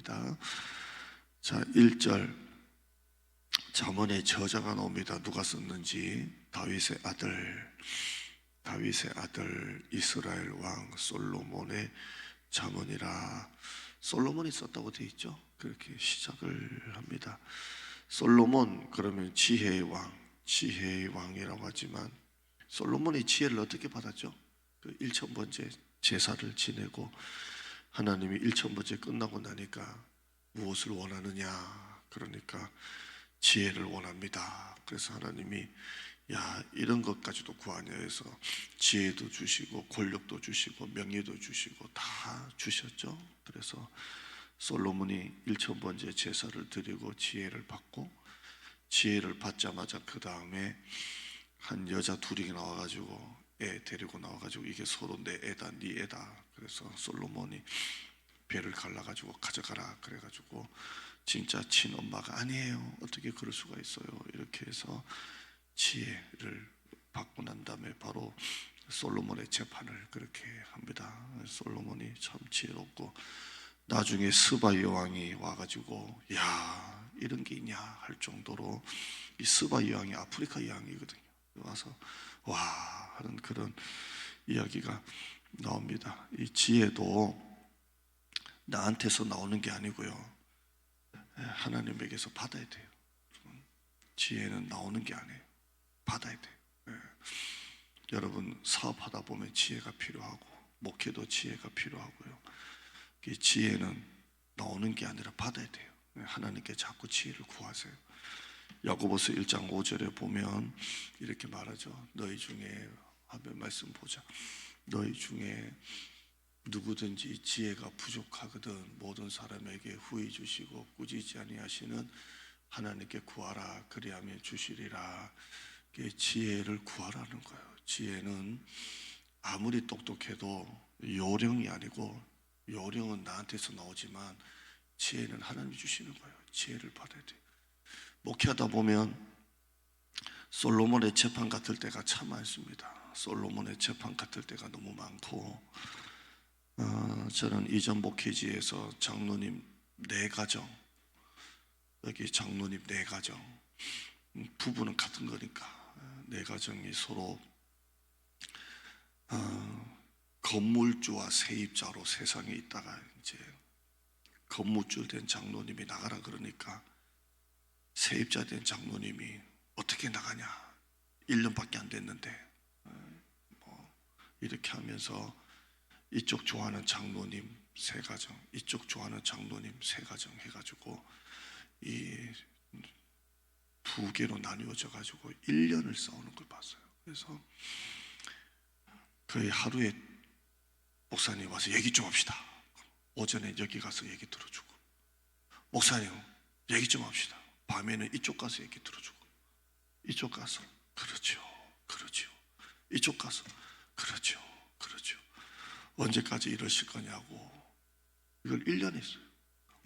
합니다. 자, 1절 잠언의 저자가 나옵니다. 누가 썼는지. 다윗의 아들 이스라엘 왕 솔로몬의 잠언이라. 솔로몬이 썼다고 되어 있죠. 그렇게 시작을 합니다. 솔로몬 그러면 지혜의 왕이라고 하지만 솔로몬이 지혜를 어떻게 받았죠? 그 1000번째 제사를 지내고 하나님이 1000번째 끝나고 나니까 무엇을 원하느냐, 그러니까 지혜를 원합니다. 그래서 하나님이 야, 이런 것까지도 구하냐 해서 지혜도 주시고 권력도 주시고 명예도 주시고 다 주셨죠. 그래서 솔로몬이 1000번째 제사를 드리고 지혜를 받고, 지혜를 받자마자 그 다음에 한 여자 둘이 나와가지고 애 데리고 나와가지고 이게 서로 내 애다 네 애다. 그래서 솔로몬이 배를 갈라가지고 가져가라 그래가지고 진짜 친엄마가 아니에요, 어떻게 그럴 수가 있어요, 이렇게 해서 지혜를 받고 난 다음에 바로 솔로몬의 재판을 그렇게 합니다. 솔로몬이 참 지혜롭고 나중에 스바 여왕이 와가지고 야, 이런 게 있냐 할 정도로, 이 스바 여왕이 아프리카 여왕이거든요. 와서 와 하는 그런 이야기가 나옵니다. 이 지혜도 나한테서 나오는 게 아니고요, 하나님에게서 받아야 돼요. 지혜는 나오는 게 아니에요, 받아야 돼요. 여러분 사업하다 보면 지혜가 필요하고 목회도 지혜가 필요하고요. 이 지혜는 나오는 게 아니라 받아야 돼요. 하나님께 자꾸 지혜를 구하세요. 야고보서 1장 5절에 보면 이렇게 말하죠. 너희 중에, 하면 말씀 보자. 너희 중에 누구든지 지혜가 부족하거든 모든 사람에게 후히 주시고 꾸짖지 아니하시는 하나님께 구하라 그리하면 주시리라. 지혜를 구하라는 거예요. 지혜는 아무리 똑똑해도 요령이 아니고, 요령은 나한테서 나오지만 지혜는 하나님이 주시는 거예요. 지혜를 받아야 돼요. 목회하다 보면 솔로몬의 재판 같을 때가 참 많습니다. 솔로몬의 재판 같을 때가 너무 많고, 저는 이전 목회지에서 장로님 4가정, 여기 장로님 4가정, 부부는 같은 거니까 4가정이 서로 건물주와 세입자로 세상에 있다가 이제 건물주 된 장로님이 나가라 그러니까 세입자 된 장로님이 어떻게 나가냐, 1년밖에 안 됐는데 뭐 이렇게 하면서 이쪽 좋아하는 장로님 3가정, 이쪽 좋아하는 장로님 3가정 해가지고 이 2개로 나뉘어져 가지고 1년을 싸우는 걸 봤어요. 그래서 거의 하루에 목사님 와서 얘기 좀 합시다. 오전에 여기 가서 얘기 들어주고, 목사님 얘기 좀 합시다. 밤에는 이쪽 가서 얘기 들어주고, 이쪽 가서 그렇죠 이쪽 가서 그렇죠. 언제까지 이러실 거냐고. 이걸 1년 했어요.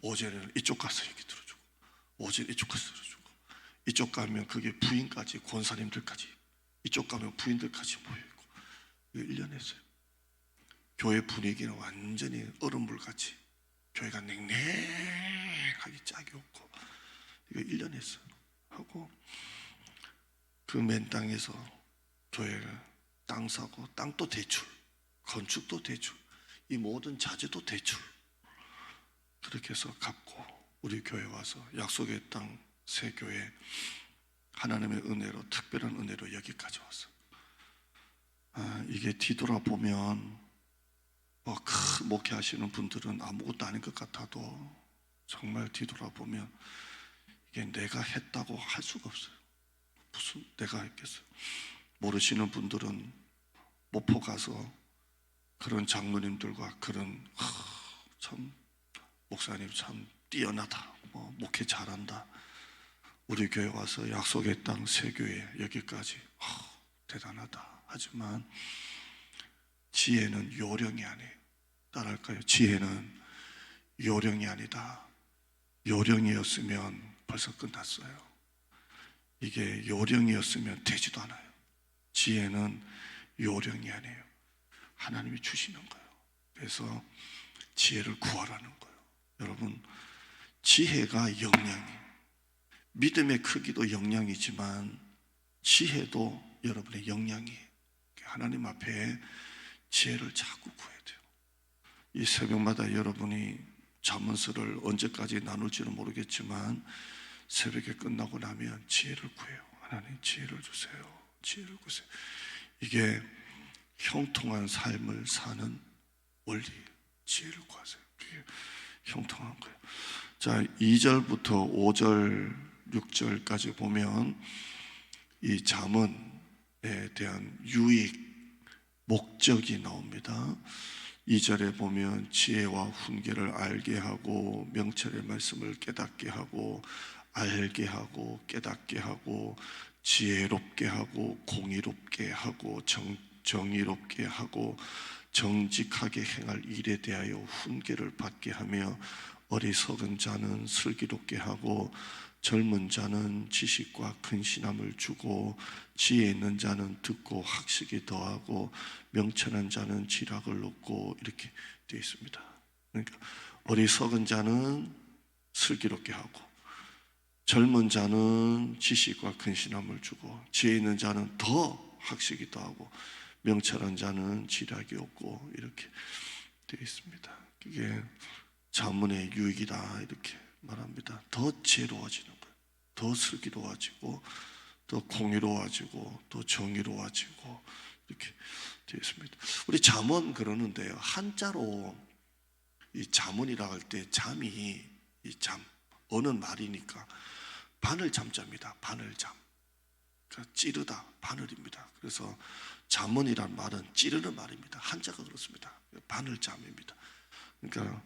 오전에는 이쪽 가서 얘기 들어주고, 오전에 이쪽 가서 들어주고, 이쪽 가면 그게 부인까지, 권사님들까지, 이쪽 가면 부인들까지 모여있고, 이거 1년 했어요. 교회 분위기는 완전히 얼음물같이, 교회가 냉랭하게 짝이 없고, 이거 1년 했어요. 하고 그 맨 땅에서 교회를 땅 사고, 땅도 대출, 건축도 대출, 이 모든 자재도 대출, 그렇게 해서 갚고 우리 교회 와서 약속의 땅 새 교회 하나님의 은혜로, 특별한 은혜로 여기까지 왔어요. 이게 뒤돌아보면 큰 목회하시는 분들은 아무것도 아닌 것 같아도 정말 뒤돌아보면 이게 내가 했다고 할 수가 없어요. 무슨 내가 했겠어요. 모르시는 분들은 목포 가서 그런 장로님들과 그런 참 목사님 참 뛰어나다, 목회 잘한다, 우리 교회 와서 약속의 땅 새 교회 여기까지 대단하다 하지만 지혜는 요령이 아니에요. 따라할까요? 지혜는 요령이 아니다. 요령이었으면 벌써 끝났어요. 이게 요령이었으면 되지도 않아요. 지혜는 요령이 아니에요. 하나님이 주시는 거예요. 그래서 지혜를 구하라는 거예요. 여러분 지혜가 영향이, 믿음의 크기도 영향이지만 지혜도 여러분의 영향이에요. 하나님 앞에 지혜를 자꾸 구해야 돼요. 이 새벽마다 여러분이 잠언서를 언제까지 나눌지는 모르겠지만 새벽에 끝나고 나면 지혜를 구해요. 하나님 지혜를 주세요. 지혜를 구세요. 이게 형통한 삶을 사는 원리, 지혜를 구하세요. 그게 형통한 거예요. 자, 2절부터 5절, 6절까지 보면 이 잠언에 대한 유익, 목적이 나옵니다. 2절에 보면 지혜와 훈계를 알게 하고 명철의 말씀을 깨닫게 하고 알게 하고 깨닫게 하고 지혜롭게 하고 공의롭게 하고 정의롭게 하고 정직하게 행할 일에 대하여 훈계를 받게 하며 어리석은 자는 슬기롭게 하고 젊은 자는 지식과 근신함을 주고 지혜 있는 자는 듣고 학식이 더하고 명철한 자는 지략을 얻고 이렇게 되어 있습니다. 그러니까 어리석은 자는 슬기롭게 하고 젊은 자는 지식과 근신함을 주고 지혜 있는 자는 더 학식이 더하고 명철한 자는 지략이 없고 이렇게 되어 있습니다. 이게 잠언의 유익이다 이렇게 말합니다. 더 지혜로워지는 거예요. 더 슬기로워지고 더 공의로워지고 더 정의로워지고 이렇게 되어 있습니다. 우리 잠언 그러는데요. 한자로 이 잠언이라 할 때 잠이 이 잠 어느 말이니까 바늘 잠자입니다. 바늘잠. 그러니까 찌르다 바늘입니다. 그래서 잠언이란 말은 찌르는 말입니다. 한자가 그렇습니다. 바늘잠입니다. 그러니까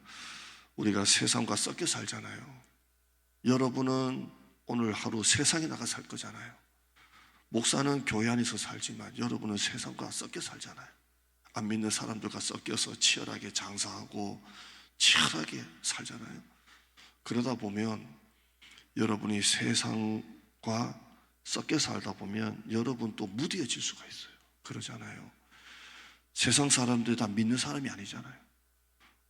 우리가 세상과 섞여 살잖아요. 여러분은 오늘 하루 세상에 나가 살 거잖아요. 목사는 교회 안에서 살지만 여러분은 세상과 섞여 살잖아요. 안 믿는 사람들과 섞여서 치열하게 장사하고 치열하게 살잖아요. 그러다 보면 여러분이 세상과 섞여 살다 보면 여러분 또 무뎌질 수가 있어요. 그러잖아요. 세상 사람들이 다 믿는 사람이 아니잖아요.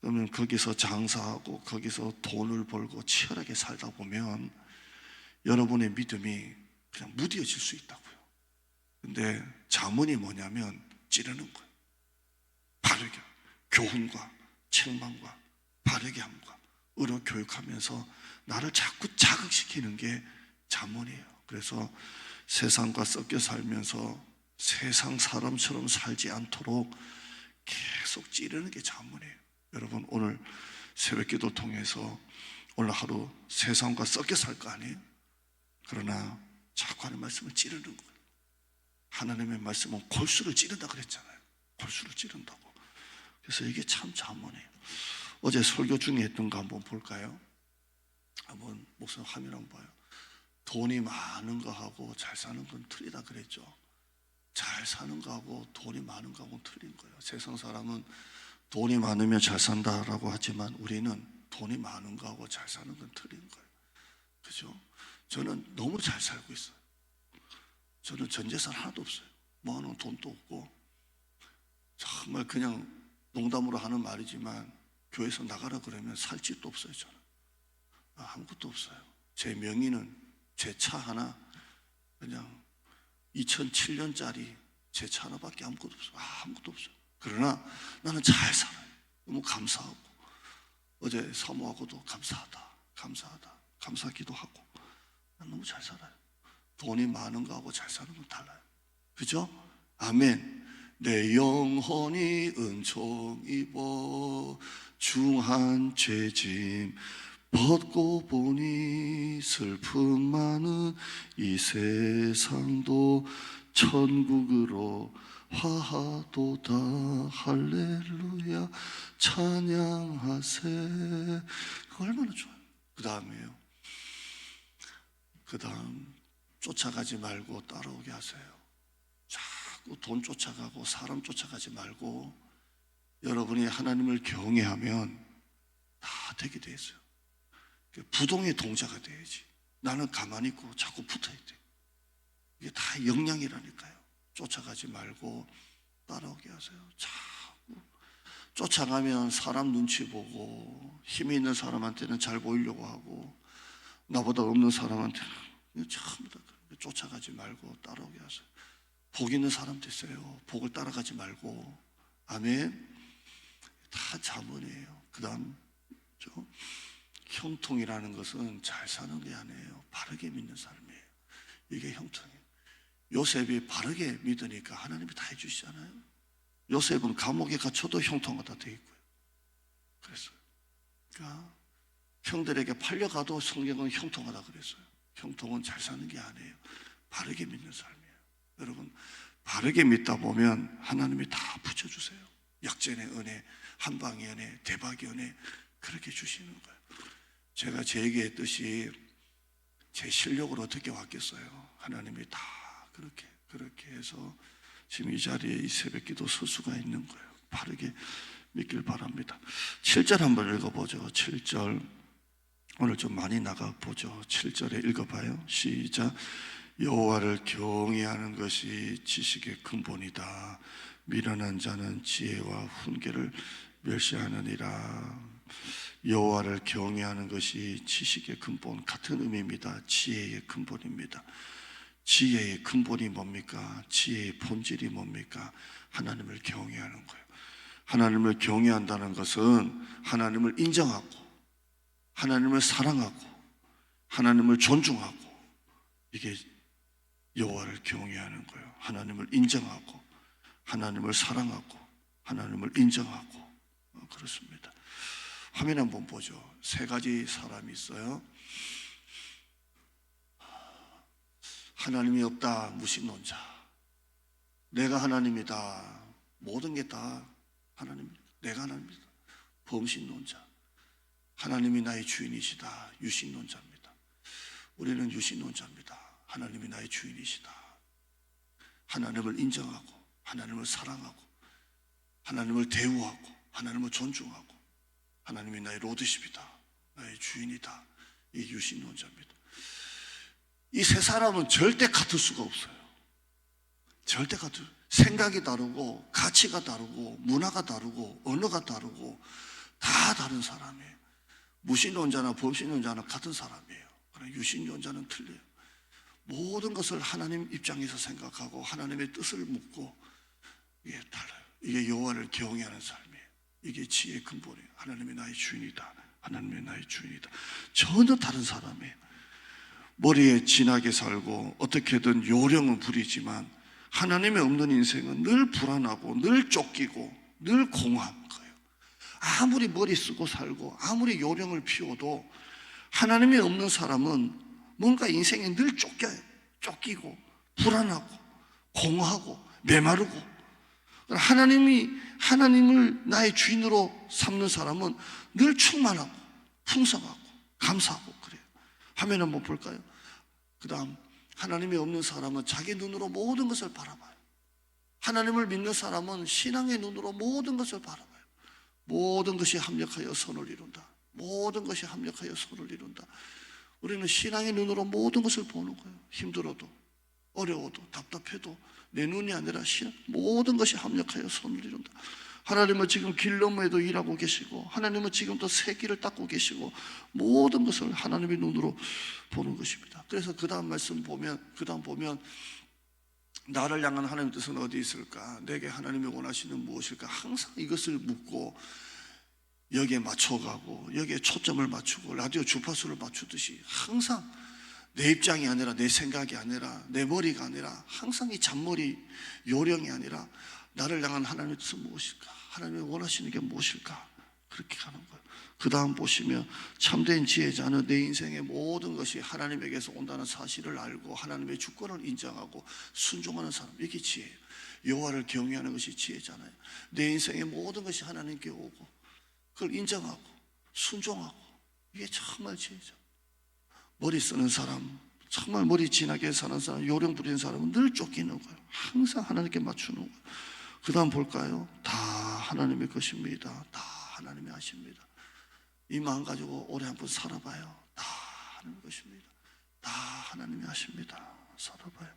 그러면 거기서 장사하고 거기서 돈을 벌고 치열하게 살다 보면 여러분의 믿음이 그냥 무뎌질 수 있다고요. 근데 잠언이 뭐냐면 찌르는 거예요. 바르게 교훈과 책망과 바르게 함과 의로 교육하면서 나를 자꾸 자극시키는 게 잠언이에요. 그래서 세상과 섞여 살면서 세상 사람처럼 살지 않도록 계속 찌르는 게 잠언이에요. 여러분 오늘 새벽기도 통해서 오늘 하루 세상과 섞여 살 거 아니에요? 그러나 자꾸 하는 말씀을 찌르는 거예요. 하나님의 말씀은 골수를 찌른다 그랬잖아요. 골수를 찌른다고. 그래서 이게 참 잠언이에요. 어제 설교 중에 했던 거 한번 볼까요? 한번 목사님 화면 한번 봐요. 돈이 많은 거하고 잘 사는 건 틀리다 그랬죠. 잘 사는 거하고 돈이 많은 거하고는 틀린 거예요. 세상 사람은 돈이 많으면 잘 산다라고 하지만 우리는 돈이 많은 거하고 잘 사는 건 틀린 거예요. 그죠? 저는 너무 잘 살고 있어요. 저는 전 재산 하나도 없어요. 모아놓은 돈도 없고 정말 그냥 농담으로 하는 말이지만 교회에서 나가라 그러면 살 집도 없어요. 저는 아무것도 없어요. 제 명의는 제 차 하나 그냥 2007년짜리 제 차 하나밖에 아무것도 없어요. 아무것도 없어요. 그러나 나는 잘 살아요. 너무 감사하고 어제 사모하고도 감사하다 감사하기도 하고 난 너무 잘 살아요. 돈이 많은 거하고 잘 사는 건 달라요. 그죠? 아멘. 내 영혼이 은총 입어 중한 죄짐 벗고 보니 슬픔 많은 이 세상도 천국으로 화하도다. 할렐루야 찬양하세. 얼마나 좋아요. 그 다음에요. 그 다음 쫓아가지 말고 따라오게 하세요. 자꾸 돈 쫓아가고 사람 쫓아가지 말고 여러분이 하나님을 경외하면 다 되게 돼 있어요. 부동의 동자가 돼야지. 나는 가만히 있고 자꾸 붙어야 돼. 이게 다 역량이라니까요. 쫓아가지 말고 따라오게 하세요. 자꾸 쫓아가면 사람 눈치 보고 힘이 있는 사람한테는 잘 보이려고 하고 나보다 없는 사람한테는 전부 다 쫓아가지 말고 따라오게 하세요. 복 있는 사람 되세요. 복을 따라가지 말고. 아멘. 다 자문이에요. 그 다음 형통이라는 것은 잘 사는 게 아니에요. 바르게 믿는 삶이에요. 이게 형통이에요. 요셉이 바르게 믿으니까 하나님이 다 해주시잖아요. 요셉은 감옥에 갇혀도 형통하다 되어 있고요. 그랬어요. 그러니까 형들에게 팔려가도 성경은 형통하다 그랬어요. 형통은 잘 사는 게 아니에요. 바르게 믿는 삶이에요. 여러분, 바르게 믿다 보면 하나님이 다 붙여주세요. 역전의 은혜, 한방의 은혜, 대박의 은혜 그렇게 주시는 거예요. 제가 제 얘기했듯이 제 실력으로 어떻게 왔겠어요. 하나님이 다 그렇게 해서 지금 이 자리에 이 새벽기도 설 수가 있는 거예요. 바르게 믿길 바랍니다. 7절 한번 읽어보죠. 7절 오늘 좀 많이 나가보죠. 7절에 읽어봐요. 시작. 여호와를 경외하는 것이 지식의 근본이다. 미련한 자는 지혜와 훈계를 멸시하느니라. 여호와를 경외하는 것이 지식의 근본, 같은 의미입니다. 지혜의 근본입니다. 지혜의 근본이 뭡니까? 지혜의 본질이 뭡니까? 하나님을 경외하는 거예요. 하나님을 경외한다는 것은 하나님을 인정하고 하나님을 사랑하고 하나님을 존중하고, 이게 여호와를 경외하는 거예요. 하나님을 인정하고 하나님을 사랑하고 하나님을 인정하고. 그렇습니다. 화면 한번 보죠. 세 가지 사람이 있어요. 하나님이 없다, 무신론자. 내가 하나님이다, 모든 게 다 하나님입니다. 내가 하나님이다, 범신론자. 하나님이 나의 주인이시다, 유신론자입니다. 우리는 유신론자입니다. 하나님이 나의 주인이시다. 하나님을 인정하고 하나님을 사랑하고 하나님을 대우하고 하나님을 존중하고 하나님이 나의 로드십이다, 나의 주인이다. 이 유신론자입니다. 이 세 사람은 절대 같을 수가 없어요. 절대 같을. 생각이 다르고 가치가 다르고 문화가 다르고 언어가 다르고 다 다른 사람이에요. 무신론자나 범신론자나 같은 사람이에요. 그러나 유신론자는 틀려요. 모든 것을 하나님 입장에서 생각하고 하나님의 뜻을 묻고, 이게 달라요. 이게 여호와를 경외하는 삶이에요. 이게 지혜의 근본이에요. 하나님이 나의 주인이다, 하나님이 나의 주인이다. 전혀 다른 사람이에요. 머리에 진하게 살고 어떻게든 요령은 부리지만 하나님이 없는 인생은 늘 불안하고 늘 쫓기고 늘 공허한 거예요. 아무리 머리 쓰고 살고 아무리 요령을 피워도 하나님이 없는 사람은 뭔가 인생에 늘 쫓겨요. 쫓기고 불안하고 공허하고 메마르고. 하나님을 나의 주인으로 삼는 사람은 늘 충만하고 풍성하고 감사하고 그래요. 화면 한번 볼까요? 그 다음, 하나님이 없는 사람은 자기 눈으로 모든 것을 바라봐요. 하나님을 믿는 사람은 신앙의 눈으로 모든 것을 바라봐요. 모든 것이 합력하여 선을 이룬다. 모든 것이 합력하여 선을 이룬다. 우리는 신앙의 눈으로 모든 것을 보는 거예요. 힘들어도 어려워도 답답해도 내 눈이 아니라 모든 것이 합력하여 선을 이룬다. 하나님은 지금 길 너머에도 일하고 계시고 하나님은 지금 또 새 길을 닦고 계시고 모든 것을 하나님의 눈으로 보는 것입니다. 그래서 그 다음 말씀 보면 나를 향한 하나님의 뜻은 어디 있을까? 내게 하나님이 원하시는 무엇일까? 항상 이것을 묻고 여기에 맞춰가고 여기에 초점을 맞추고 라디오 주파수를 맞추듯이 항상 내 입장이 아니라 내 생각이 아니라 내 머리가 아니라 항상 이 잔머리 요령이 아니라 나를 향한 하나님의 뜻은 무엇일까? 하나님이 원하시는 게 무엇일까? 그렇게 가는 거예요. 그 다음 보시면 참된 지혜자는 내 인생의 모든 것이 하나님에게서 온다는 사실을 알고 하나님의 주권을 인정하고 순종하는 사람, 이게 지혜예요. 여호와를 경외하는 것이 지혜잖아요. 내 인생의 모든 것이 하나님께 오고 그걸 인정하고 순종하고, 이게 정말 지혜죠. 머리 쓰는 사람, 정말 머리 진하게 사는 사람, 요령 부리는 사람은 늘 쫓기는 거예요. 항상 하나님께 맞추는 거예요. 그 다음 볼까요? 다 하나님의 것입니다. 다 하나님이 하십니다. 이 마음 가지고 오래 한번 살아봐요. 다 하나님의 것입니다. 다 하나님이 하십니다. 살아봐요.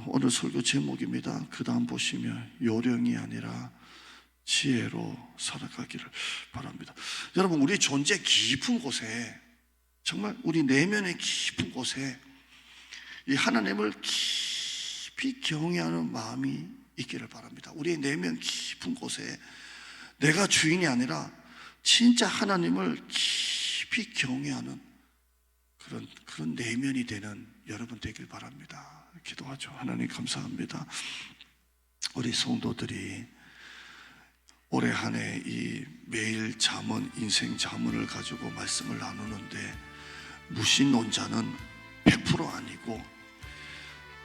오늘 설교 제목입니다. 그 다음 보시면 요령이 아니라 지혜로 살아가기를 바랍니다. 여러분, 우리 존재 깊은 곳에, 정말 우리 내면의 깊은 곳에 이 하나님을 깊이 경외하는 마음이 있기를 바랍니다. 우리의 내면 깊은 곳에 내가 주인이 아니라 진짜 하나님을 깊이 경외하는 그런 내면이 되는 여러분 되길 바랍니다. 기도하죠. 하나님 감사합니다. 우리 성도들이 올해 한 해 이 매일 잠언, 인생 잠언을 가지고 말씀을 나누는데 무신론자는 100% 아니고,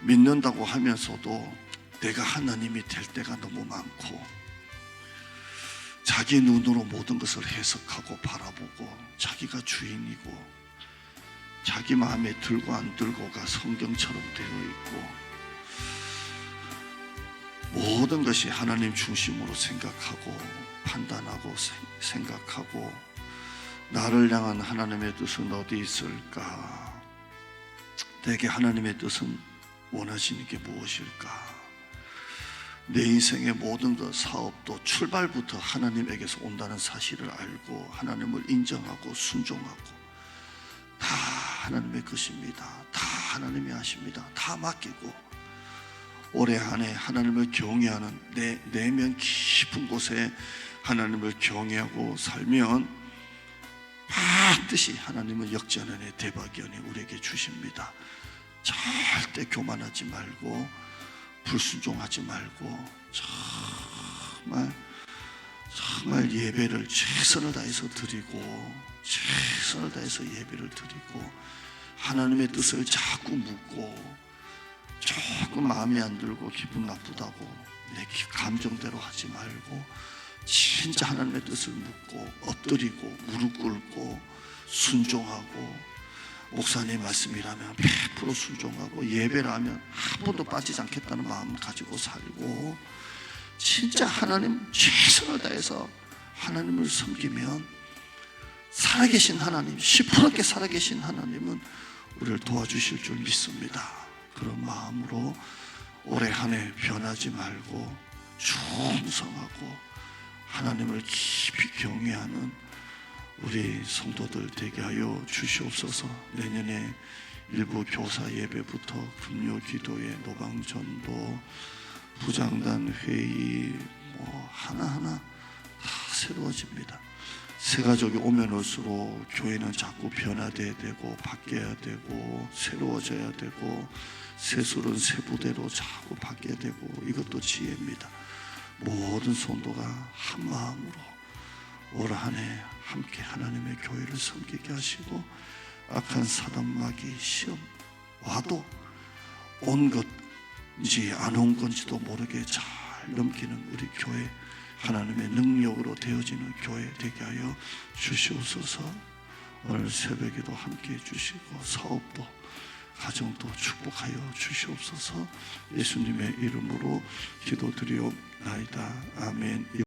믿는다고 하면서도 내가 하나님이 될 때가 너무 많고, 자기 눈으로 모든 것을 해석하고 바라보고 자기가 주인이고 자기 마음에 들고 안 들고가 성경처럼 되어 있고, 모든 것이 하나님 중심으로 생각하고 판단하고 생각하고, 나를 향한 하나님의 뜻은 어디 있을까? 내게 하나님의 뜻은 원하시는 게 무엇일까? 내 인생의 모든 것, 사업도 출발부터 하나님에게서 온다는 사실을 알고 하나님을 인정하고 순종하고, 다 하나님의 것입니다. 다 하나님이 하십니다. 다 맡기고 올해 한 해 하나님을 경외하는 내 내면 깊은 곳에 하나님을 경외하고 살면 반드시 하나님은 역전의 대박이 은혜 우리에게 주십니다. 절대 교만하지 말고 불순종하지 말고 정말 예배를 최선을 다해서 드리고, 최선을 다해서 예배를 드리고, 하나님의 뜻을 자꾸 묻고, 조금 마음에 안 들고 기분 나쁘다고 내 감정대로 하지 말고 진짜 하나님의 뜻을 묻고 엎드리고 무릎 꿇고 순종하고, 목사님 말씀이라면 100% 순종하고, 예배를 하면 한 번도 빠지지 않겠다는 마음을 가지고 살고, 진짜 하나님 최선을 다해서 하나님을 섬기면 살아계신 하나님, 시퍼렇게 살아계신 하나님은 우리를 도와주실 줄 믿습니다. 그런 마음으로 올해 한 해 변하지 말고 충성하고 하나님을 깊이 경외하는 우리 성도들 되게 하여 주시옵소서. 내년에 일부 교사 예배부터 금요 기도회, 노방전도, 부장단 회의 하나하나 다 새로워집니다. 새 가족이 오면 올수록 교회는 자꾸 변화돼야 되고 바뀌어야 되고 새로워져야 되고, 세술은 새 부대로 자꾸 바뀌어야 되고, 이것도 지혜입니다. 모든 성도가 한 마음으로 올 한 해 함께 하나님의 교회를 섬기게 하시고, 악한 사단 마귀 시험 와도 온 건지 안 온 건지도 모르게 잘 넘기는 우리 교회, 하나님의 능력으로 되어지는 교회 되게 하여 주시옵소서. 오늘 새벽에도 함께 해주시고 사업도 가정도 축복하여 주시옵소서. 예수님의 이름으로 기도드리옵나이다. 아멘.